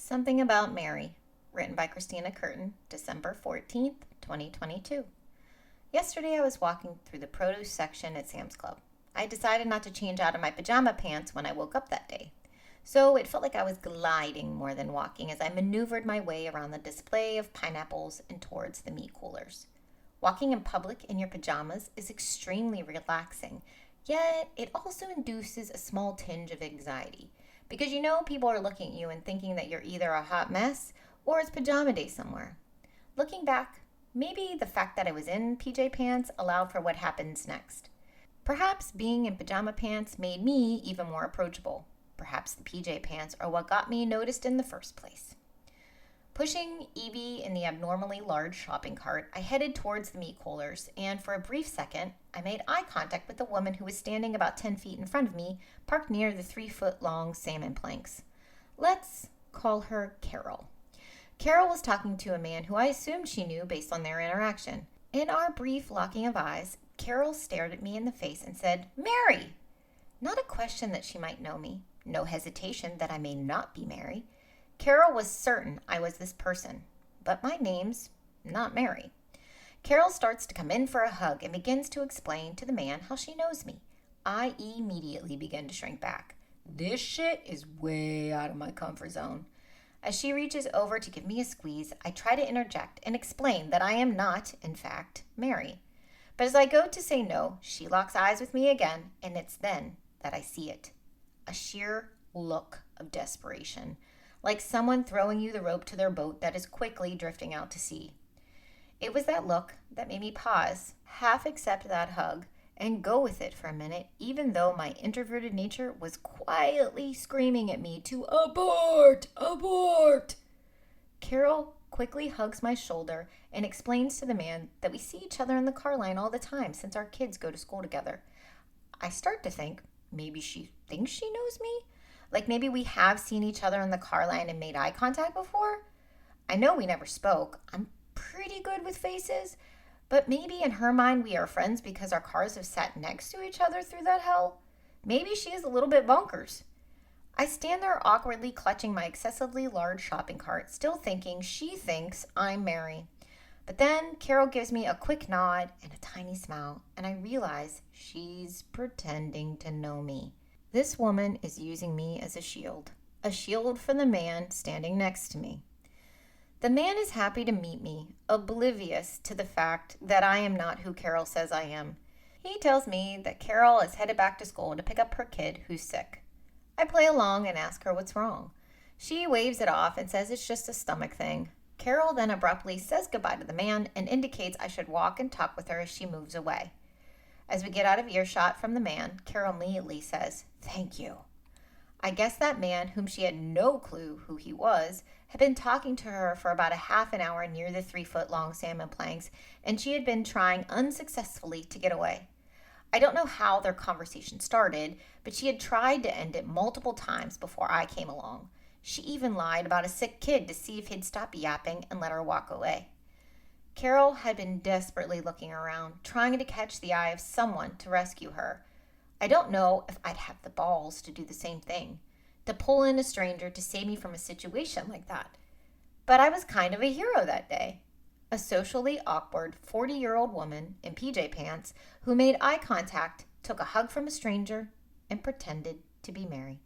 Something About Mary, written by Christina Curtin, December 14th, 2022. Yesterday I was walking through the produce section at Sam's Club. I decided not to change out of my pajama pants when I woke up that day. So it felt like I was gliding more than walking as I maneuvered my way around the display of pineapples and towards the meat coolers. Walking in public in your pajamas is extremely relaxing, yet it also induces a small tinge of anxiety. Because you know people are looking at you and thinking that you're either a hot mess or it's pajama day somewhere. Looking back, maybe the fact that I was in PJ pants allowed for what happens next. Perhaps being in pajama pants made me even more approachable. Perhaps the PJ pants are what got me noticed in the first place. Pushing Evie in the abnormally large shopping cart, I headed towards the meat coolers, and for a brief second, I made eye contact with the woman who was standing about 10 feet in front of me, parked near the 3-foot-long salmon planks. Let's call her Carol. Carol was talking to a man who I assumed she knew based on their interaction. In our brief locking of eyes, Carol stared at me in the face and said, "Mary!" Not a question that she might know me. No hesitation that I may not be Mary. Carol was certain I was this person, but my name's not Mary. Carol starts to come in for a hug and begins to explain to the man how she knows me. I immediately begin to shrink back. This shit is way out of my comfort zone. As she reaches over to give me a squeeze, I try to interject and explain that I am not, in fact, Mary. But as I go to say no, she locks eyes with me again, and it's then that I see it. A sheer look of desperation, like someone throwing you the rope to their boat that is quickly drifting out to sea. It was that look that made me pause, half accept that hug, and go with it for a minute, even though my introverted nature was quietly screaming at me to abort, abort. Carol quickly hugs my shoulder and explains to the man that we see each other in the car line all the time since our kids go to school together. I start to think maybe she thinks she knows me. Like maybe we have seen each other in the car line and made eye contact before. I know we never spoke. I'm pretty good with faces. But maybe in her mind we are friends because our cars have sat next to each other through that hell. Maybe she is a little bit bonkers. I stand there awkwardly clutching my excessively large shopping cart, still thinking she thinks I'm Mary. But then Carol gives me a quick nod and a tiny smile, and I realize she's pretending to know me. This woman is using me as a shield for the man standing next to me. The man is happy to meet me, oblivious to the fact that I am not who Carol says I am. He tells me that Carol is headed back to school to pick up her kid who's sick. I play along and ask her what's wrong. She waves it off and says it's just a stomach thing. Carol then abruptly says goodbye to the man and indicates I should walk and talk with her as she moves away. As we get out of earshot from the man, Carol immediately says, "Thank you." I guess that man, whom she had no clue who he was, had been talking to her for about a half an hour near the 3-foot-long salmon planks, and she had been trying unsuccessfully to get away. I don't know how their conversation started, but she had tried to end it multiple times before I came along. She even lied about a sick kid to see if he'd stop yapping and let her walk away. Carol had been desperately looking around, trying to catch the eye of someone to rescue her. I don't know if I'd have the balls to do the same thing, to pull in a stranger to save me from a situation like that. But I was kind of a hero that day. A socially awkward 40-year-old woman in PJ pants who made eye contact, took a hug from a stranger, and pretended to be Mary.